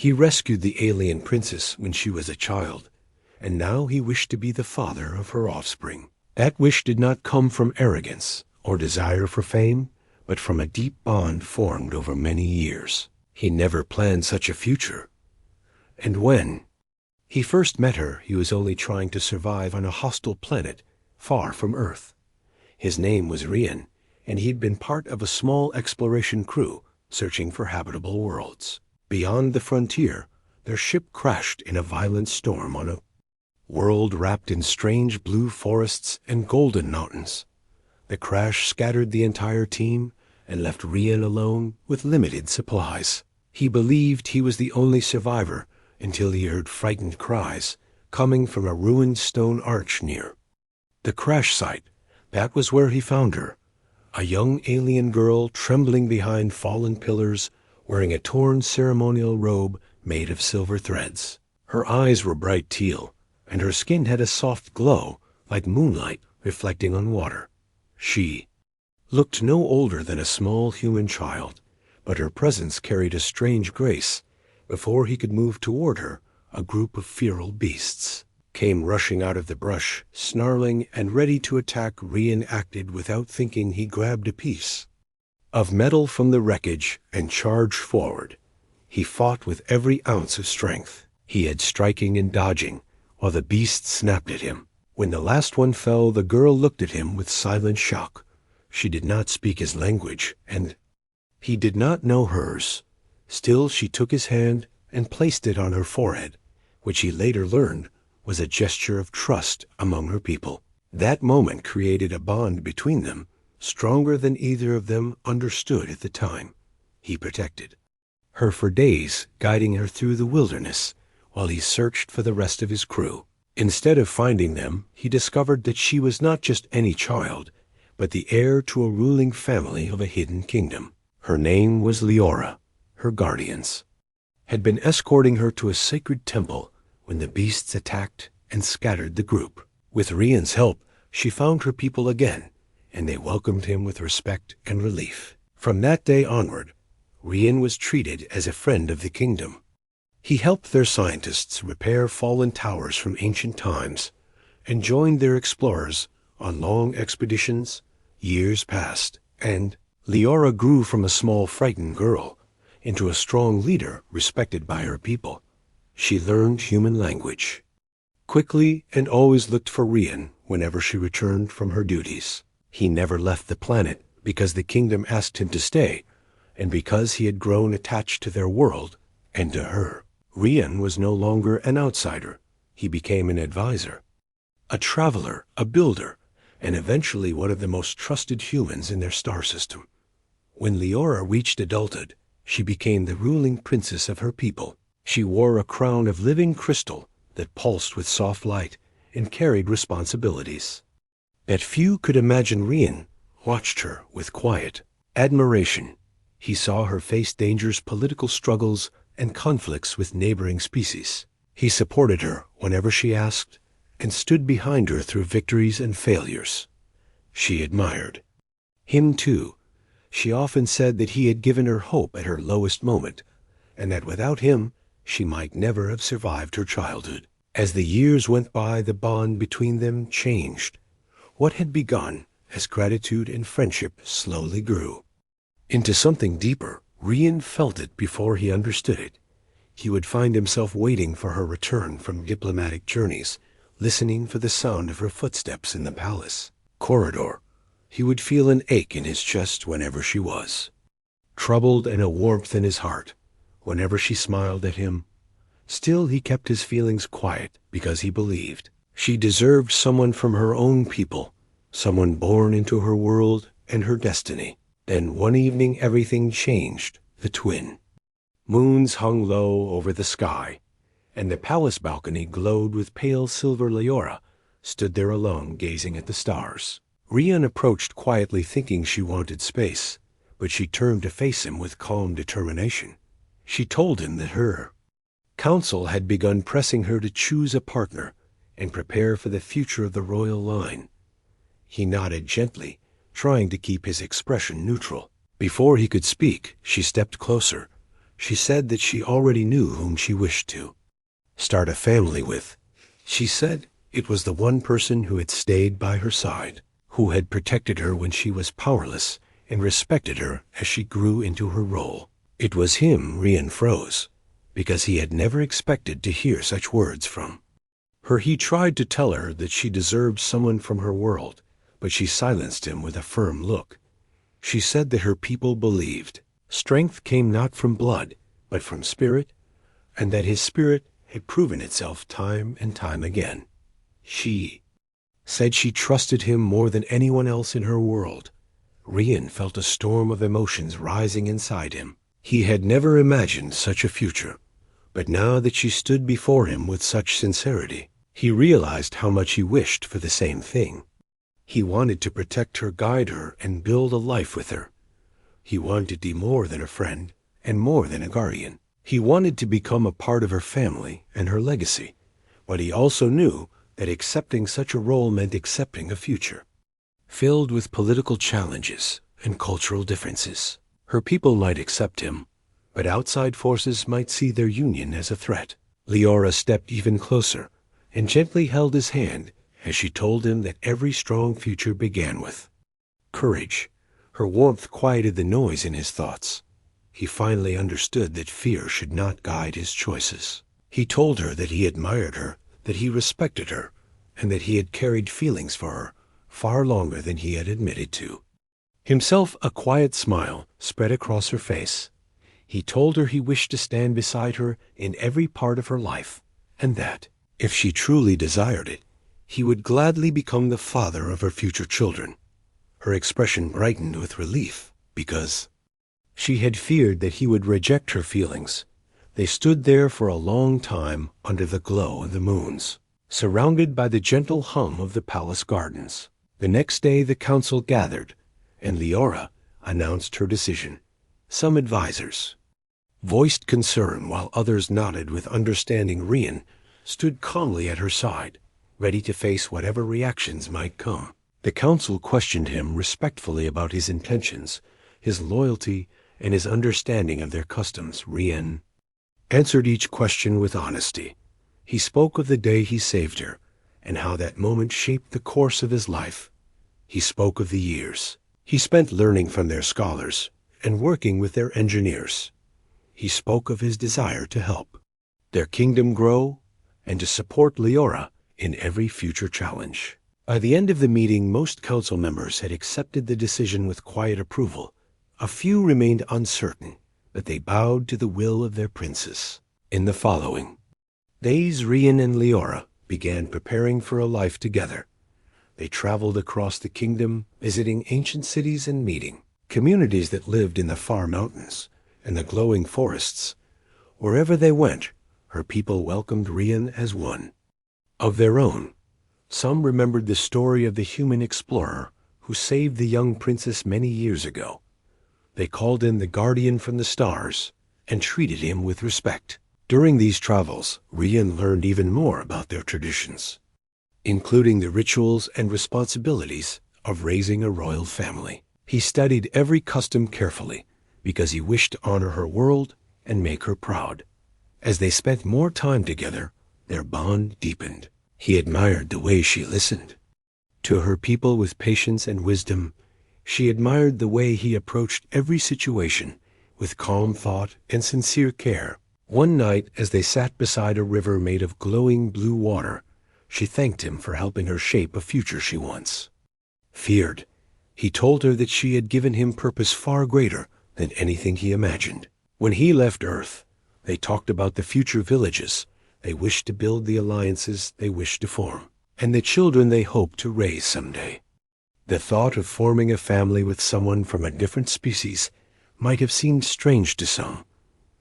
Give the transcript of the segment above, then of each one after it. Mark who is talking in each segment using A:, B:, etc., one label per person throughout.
A: He rescued the alien princess when she was a child, and now he wished to be the father of her offspring. That wish did not come from arrogance or desire for fame, but from a deep bond formed over many years. He never planned such a future. And when he first met her, he was only trying to survive on a hostile planet far from Earth. His name was Rian, and he'd been part of a small exploration crew searching for habitable worlds. Beyond the frontier, their ship crashed in a violent storm on a world wrapped in strange blue forests and golden mountains. The crash scattered the entire team and left Rian alone with limited supplies. He believed he was the only survivor until he heard frightened cries coming from a ruined stone arch near the crash site. That was where he found her, a young alien girl trembling behind fallen pillars, wearing a torn ceremonial robe made of silver threads. Her eyes were bright teal, and her skin had a soft glow like moonlight reflecting on water. She looked no older than a small human child, but her presence carried a strange grace. Before he could move toward her, a group of feral beasts came rushing out of the brush, snarling and ready to attack. Rian acted without thinking. He grabbed a piece of metal from the wreckage and charged forward. He fought with every ounce of strength he had, striking and dodging, while the beasts snapped at him. When the last one fell, the girl looked at him with silent shock. She did not speak his language, and he did not know hers. Still, she took his hand and placed it on her forehead, which he later learned was a gesture of trust among her people. That moment created a bond between them, stronger than either of them understood at the time. He protected her for days, guiding her through the wilderness while he searched for the rest of his crew. Instead of finding them, he discovered that she was not just any child, but the heir to a ruling family of a hidden kingdom. Her name was Leora. Her guardians had been escorting her to a sacred temple when the beasts attacked and scattered the group. With Rian's help, she found her people again, and they welcomed him with respect and relief. From that day onward, Rian was treated as a friend of the kingdom. He helped their scientists repair fallen towers from ancient times and joined their explorers on long expeditions. Years passed, and Leora grew from a small, frightened girl into a strong leader respected by her people. She learned human language quickly and always looked for Rian whenever she returned from her duties. He never left the planet because the kingdom asked him to stay, and because he had grown attached to their world and to her. Rian was no longer an outsider. He became an advisor, a traveler, a builder, and eventually one of the most trusted humans in their star system. When Leora reached adulthood, she became the ruling princess of her people. She wore a crown of living crystal that pulsed with soft light and carried responsibilities that few could imagine. Rian watched her with quiet admiration. He saw her face dangers, political struggles, and conflicts with neighboring species. He supported her whenever she asked and stood behind her through victories and failures. She admired him too. She often said that he had given her hope at her lowest moment, and that without him, she might never have survived her childhood. As the years went by, the bond between them changed. What had begun as gratitude and friendship slowly grew into something deeper. Rian felt it before he understood it. He would find himself waiting for her return from diplomatic journeys, listening for the sound of her footsteps in the palace corridor. He would feel an ache in his chest whenever she was troubled, and a warmth in his heart whenever she smiled at him. Still, he kept his feelings quiet because he believed she deserved someone from her own people, someone born into her world and her destiny. Then one evening everything changed. The twin moons hung low over the sky, and the palace balcony glowed with pale silver. Leora stood there alone, gazing at the stars. Rian approached quietly, thinking she wanted space, but she turned to face him with calm determination. She told him that her council had begun pressing her to choose a partner and prepare for the future of the royal line. He nodded gently, trying to keep his expression neutral. Before he could speak, she stepped closer. She said that she already knew whom she wished to start a family with. She said it was the one person who had stayed by her side, who had protected her when she was powerless and respected her as she grew into her role. It was him Rian froze, because he had never expected to hear such words from her. He tried to tell her that she deserved someone from her world, but she silenced him with a firm look. She said that her people believed strength came not from blood, but from spirit, and that his spirit had proven itself time and time again. She said she trusted him more than anyone else in her world. Rian felt a storm of emotions rising inside him. He had never imagined such a future, but now that she stood before him with such sincerity, he realized how much he wished for the same thing. He wanted to protect her, guide her, and build a life with her. He wanted to be more than a friend and more than a guardian. He wanted to become a part of her family and her legacy, but he also knew that accepting such a role meant accepting a future filled with political challenges and cultural differences. Her people might accept him, but outside forces might see their union as a threat. Leora stepped even closer and gently held his hand as she told him that every strong future began with courage. Her warmth quieted the noise in his thoughts. He finally understood that fear should not guide his choices. He told her that he admired her, that he respected her, and that he had carried feelings for her far longer than he had admitted to himself. A quiet smile spread across her face. He told her he wished to stand beside her in every part of her life, and that, if she truly desired it, he would gladly become the father of her future children. Her expression brightened with relief, because she had feared that he would reject her feelings. They stood there for a long time under the glow of the moons, surrounded by the gentle hum of the palace gardens. The next day the council gathered, and Leora announced her decision. Some advisors voiced concern, while others nodded with understanding. Rian stood calmly at her side, ready to face whatever reactions might come. The council questioned him respectfully about his intentions, his loyalty, and his understanding of their customs. Rian answered each question with honesty. He spoke of the day he saved her, and how that moment shaped the course of his life. He spoke of the years he spent learning from their scholars and working with their engineers. He spoke of his desire to help their kingdom grow and to support Leora in every future challenge. By the end of the meeting, most council members had accepted the decision with quiet approval. A few remained uncertain, but they bowed to the will of their princess. In the following days, Rian and Leora began preparing for a life together. They traveled across the kingdom, visiting ancient cities and meeting communities that lived in the far mountains and the glowing forests. Wherever they went, her people welcomed Rian as one of their own. Some remembered the story of the human explorer who saved the young princess many years ago. They called him the guardian from the stars and treated him with respect. During these travels, Rian learned even more about their traditions, including the rituals and responsibilities of raising a royal family. He studied every custom carefully because he wished to honor her world and make her proud. As they spent more time together, their bond deepened. He admired the way she listened to her people with patience and wisdom. She admired the way he approached every situation with calm thought and sincere care. One night, as they sat beside a river made of glowing blue water, she thanked him for helping her shape a future she once feared. He told her that she had given him purpose far greater than anything he imagined. When he left Earth, they talked about the future villages they wished to build, the alliances they wished to form, and the children they hoped to raise someday. The thought of forming a family with someone from a different species might have seemed strange to some,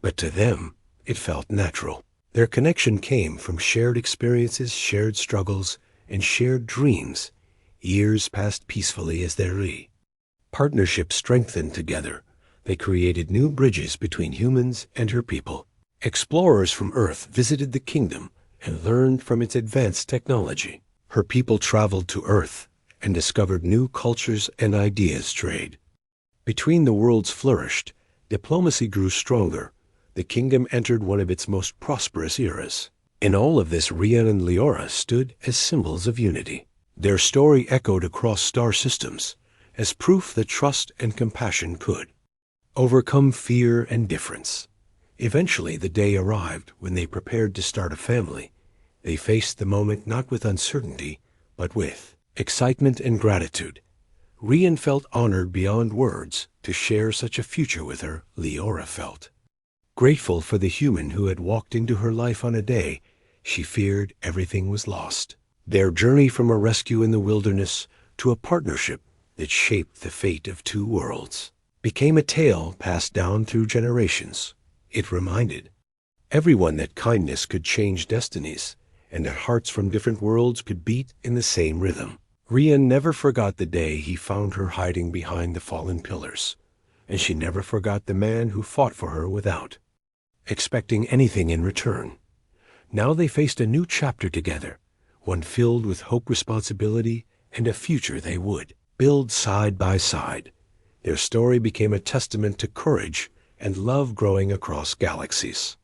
A: but to them it felt natural. Their connection came from shared experiences, shared struggles, and shared dreams. Years passed peacefully as their partnership strengthened together. They created new bridges between humans and her people. Explorers from Earth visited the kingdom and learned from its advanced technology. Her people traveled to Earth and discovered new cultures and ideas. Trade between the worlds flourished. Diplomacy grew stronger. the kingdom entered one of its most prosperous eras. In all of this, Rian and Leora stood as symbols of unity. Their story echoed across star systems as proof that trust and compassion could overcome fear and difference. Eventually, the day arrived when they prepared to start a family. They faced the moment not with uncertainty, but with excitement and gratitude. Rian felt honored beyond words to share such a future with her. Leora felt grateful for the human who had walked into her life on a day she feared everything was lost. Their journey from a rescue in the wilderness to a partnership that shaped the fate of two worlds became a tale passed down through generations. It reminded everyone that kindness could change destinies and that hearts from different worlds could beat in the same rhythm. Rian never forgot the day he found her hiding behind the fallen pillars, and she never forgot the man who fought for her without expecting anything in return. Now they faced a new chapter together, one filled with hope, responsibility, and a future they would build side by side. Their story became a testament to courage and love growing across galaxies.